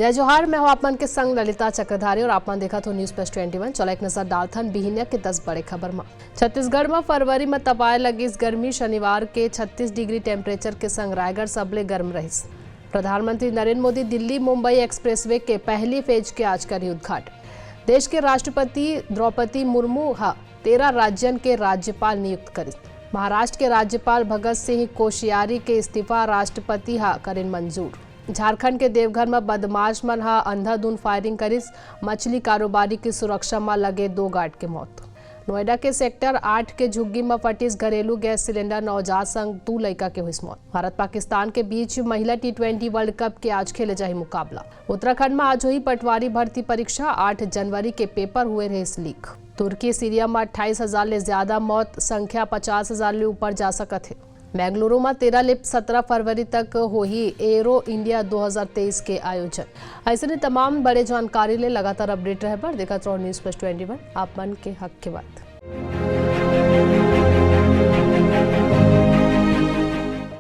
जय जोहार, मैं हूं आपमन के संग ललिता चक्रधारी और आपमन देखा तो न्यूज प्लस 21। चलो एक नजर डालथन बिहिनिया के 10 बड़े खबर में। छत्तीसगढ़ में फरवरी में तपाए लगी इस गर्मी शनिवार के 36 डिग्री टेम्परेचर के संग रायगढ़ सबले गर्म रहिस। प्रधानमंत्री नरेंद्र मोदी दिल्ली मुंबई एक्सप्रेसवे के पहली फेज के आज करी उद्घाटन। देश के राष्ट्रपति द्रौपदी मुर्मू 13 राज्यन के राज्यपाल नियुक्त करिस। महाराष्ट्र के राज्यपाल भगत सिंह कोश्यारी के इस्तीफा राष्ट्रपति करिन मंजूर। झारखंड के देवघर में बदमाश मन अंधाधुंध फायरिंग करिस। मछली कारोबारी की सुरक्षा में लगे 2 गार्ड के मौत। नोएडा के सेक्टर 8 के झुग्गी में फटिस घरेलू गैस सिलेंडर नवजात संग 2 लड़का के हुई मौत। भारत पाकिस्तान के बीच महिला T20 वर्ल्ड कप के आज खेले जाही मुकाबला। उत्तराखंड में आज हुई पटवारी भर्ती परीक्षा। 8 जनवरी के पेपर हुए रहे लीक। तुर्की सीरिया में 28,000 ले ज्यादा मौत, संख्या 50,000 ले ऊपर जा सकत है। बेंगलुरु में 13 ले 17 फरवरी तक होही एरो इंडिया 2023 के आयोजन। ऐसे तमाम बड़े जानकारी ले लगातार अपडेट रहे पर देखा न्यूज प्लस 21 आप मन के हक के बात।